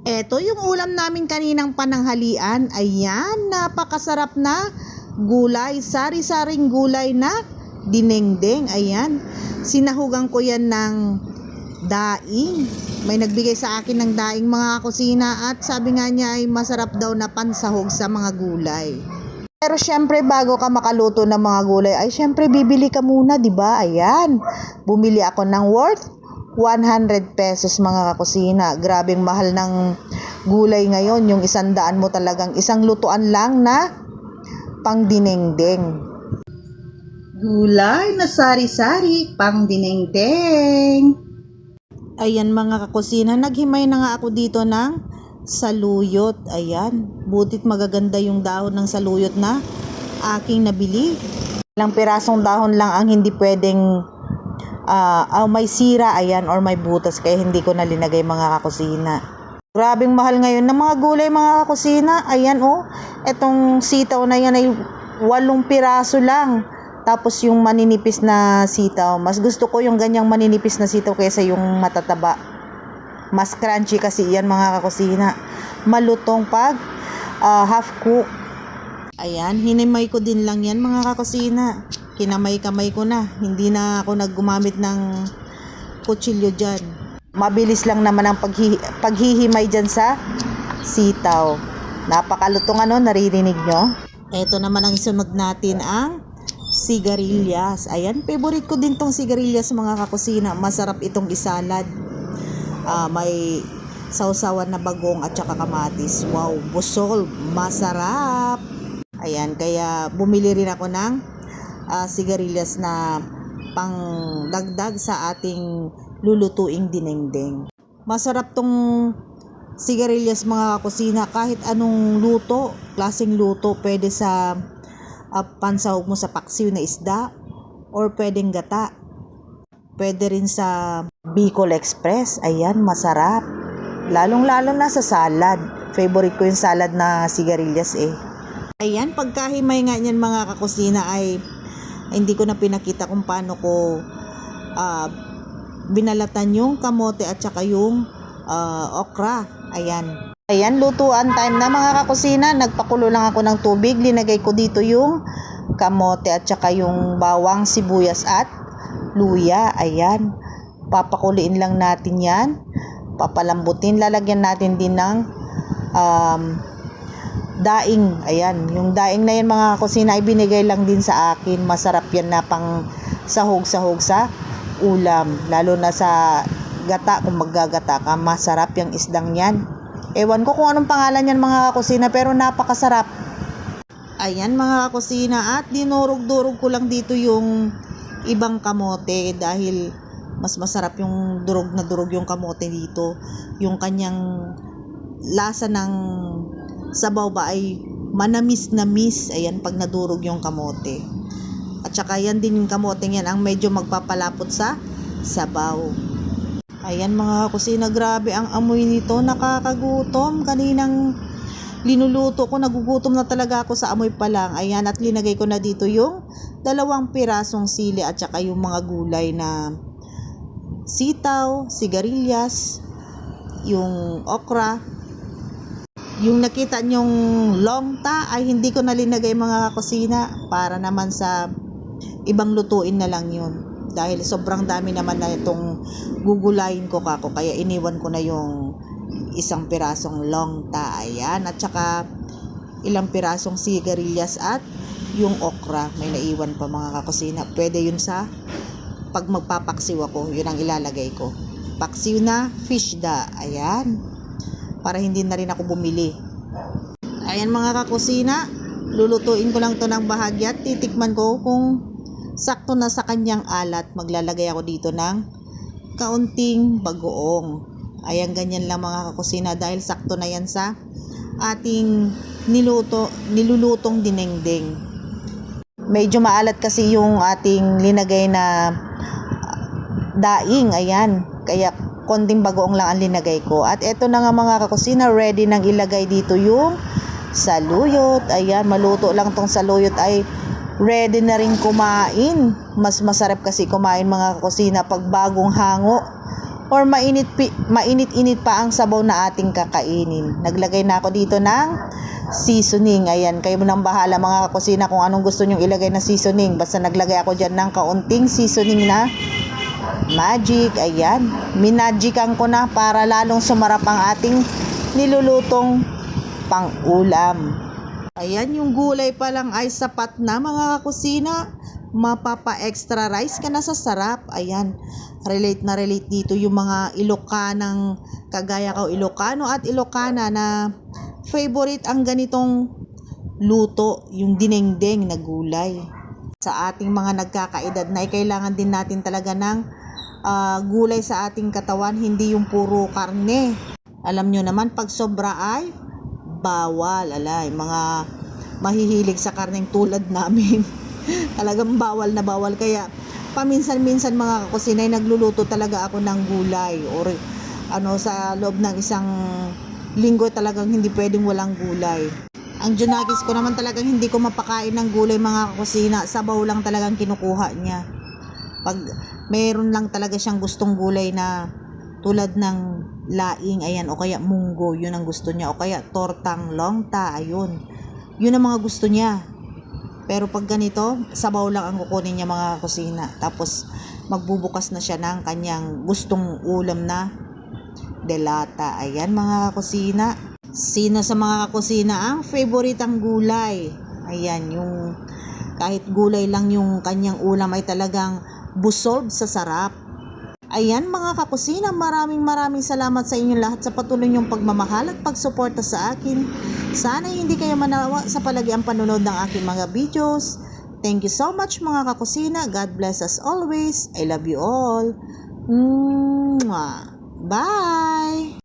Eto yung ulam namin kaninang pananghalian. Ayan, napakasarap na gulay. Sari-saring gulay na dinengdeng. Ayan, sinahugan ko yan ng daing. May nagbigay sa akin ng daing mga kusina at sabi nga niya ay masarap daw na pansahog sa mga gulay. Pero syempre bago ka makaluto ng mga gulay ay syempre bibili ka muna, 'di ba? Ayan. Bumili ako ng worth 100 pesos mga kakusina. Grabeng mahal ng gulay ngayon. Yung 100 mo talagang isang lutuan lang na pang dinengdeng. Gulay na sari-sari pang dinengdeng. Ayan mga kakusina, naghimay na nga ako dito ng saluyot. Ayan, butit magaganda yung dahon ng saluyot na aking nabili. Ilang pirasong dahon lang ang hindi pwedeng may sira, ayan, or may butas, kaya hindi ko na linagay mga kakusina. Grabing mahal ngayon ng mga gulay mga kakusina. Ayan etong sitaw na yan ay 8 piraso lang. Tapos yung maninipis na sitaw, mas gusto ko yung ganyang maninipis na sitaw kaysa yung matataba. Mas crunchy kasi yan mga kakusina. Malutong pag half cook. Ayan, hinimay ko din lang yan mga kakusina. Kinamay-kamay ko na. Hindi na ako naggumamit ng kutsilyo dyan. Mabilis lang naman ang paghihimay dyan sa sitaw. Napakalutong naririnig nyo? Ito naman ang sunod natin ang sigarilyas. Ayan, favorite ko din tong sigarilyas mga kakusina. Masarap itong isalad. May sausawan na bagong at saka kamatis. Wow, busol. Masarap. Ayan, kaya bumili rin ako ng sigarilyas na pang dagdag sa ating lulutuing dinengdeng. Masarap tong sigarilyas mga kusina, kahit anong luto, klaseng luto, pwede sa pansahog mo sa paksiw na isda or pwedeng gata. Pwede rin sa Bicol Express. Ayan, masarap. Lalong-lalo na sa salad. Favorite ko yung salad na sigarilyas Ayan, pagkahimay nga niyan mga kakusina ay hindi ko na pinakita kung paano ko binalatan yung kamote at saka yung okra. Ayan, lutuan time na mga kakusina. Nagpakulo lang ako ng tubig. Linagay ko dito yung kamote at saka yung bawang, sibuyas at luya. Ayan, papakuliin lang natin yan. Papalambutin. Lalagyan natin din ng daing. Ayan, yung daing na yan mga kusina ay binigay lang din sa akin. Masarap yan na pang sahog-sahog sa ulam, lalo na sa gata. Kung maggagata ka, masarap yung isdang yan. Ewan ko kung anong pangalan yan mga kusina, pero napakasarap. Ayan mga kusina, at dinurog-durog ko lang dito yung ibang kamote dahil mas masarap yung durog na durog yung kamote dito. Yung kanyang lasa ng sabaw ba ay manamis-namis. Ayan, pag nadurog yung kamote. At saka yan din yung kamote yan ang medyo magpapalapot sa sabaw. Ayan mga kusina, grabe ang amoy nito. Nakakagutom. Kaninang linuluto ko, nagugutom na talaga ako sa amoy pa lang. Ayan, at linagay ko na dito yung 2 pirasong sili at saka yung mga gulay na sitaw, sigarilyas, yung okra. Yung nakita nyong longta ay hindi ko na linagay mga kakusina, para naman sa ibang lutuin na lang yun. Dahil sobrang dami naman na itong gugulayin ko kako, kaya iniwan ko na yung 1 pirasong longta. Ayan, at saka ilang pirasong sigarilyas at yung okra. May naiwan pa mga kakusina. Pwede yun sa pag magpapaksiw ako, yun ang ilalagay ko. Paksiw na fish da. Ayan, para hindi na rin ako bumili. Ayan mga kakusina, lulutuin ko lang to ng bahagya at titikman ko kung sakto na sa kanyang alat. Maglalagay ako dito ng kaunting bagoong. Ayan, ganyan lang mga kakusina, dahil sakto na yan sa ating nilulutong dinengdeng. Medyo maalat kasi yung ating linagay na daing. Ayan, kaya konting bagoong lang ang linagay ko. At eto na nga mga kakusina, ready nang ilagay dito yung saluyot. Ayan, maluto lang tong saluyot ay ready na rin kumain. Mas masarap kasi kumain mga kakusina pag bagong hango or mainit-init pa ang sabaw na ating kakainin. Naglagay na ako dito ng seasoning. Ayan, kayo nang bahala mga kakusina kung anong gusto nyong ilagay na seasoning. Basta naglagay ako dyan ng kaunting seasoning na magic. Ayan, minagican ko na para lalong sumarap ang ating nilulutong pang-ulam. Ayan, yung gulay pa lang ay sapat na mga kakusina. Mapapa-extra rice ka na sa sarap. Ayan, relate na relate dito yung mga Ilocanang kagaya ko, Ilocano at Ilocana na favorite ang ganitong luto, yung dinengdeng na gulay. Sa ating mga nagkakaedad na kailangan din natin talaga ng gulay sa ating katawan, hindi yung puro karne. Alam nyo naman, pag sobra ay bawal. Alay, mga mahihilig sa karneng tulad namin. Talagang bawal na bawal. Kaya paminsan-minsan mga kakusina ay nagluluto talaga ako ng gulay, or sa loob ng isang linggo talagang hindi pwedeng walang gulay. Ang junakis ko naman talagang hindi ko mapakain ng gulay mga kakusina. Sabaw lang talagang kinukuha niya. Pag meron lang talaga siyang gustong gulay na tulad ng laing, ayan, o kaya munggo, yun ang gusto niya, o kaya tortang longta, ayun, yun ang mga gusto niya. Pero pag ganito, sabaw lang ang kukunin niya mga kusina. Tapos magbubukas na siya ng kanyang gustong ulam na delata. Ayan mga kusina. Sino sa mga kusina ang favorite ang gulay? Ayan, yung kahit gulay lang yung kanyang ulam ay talagang busog sa sarap. Ayan mga kakusina, maraming salamat sa inyong lahat sa patuloy niyong pagmamahal at pagsuporta sa akin. Sana hindi kayo manawa sa palagiang panonood ng aking mga videos. Thank you so much mga kakusina. God bless us always. I love you all. Mwah. Bye!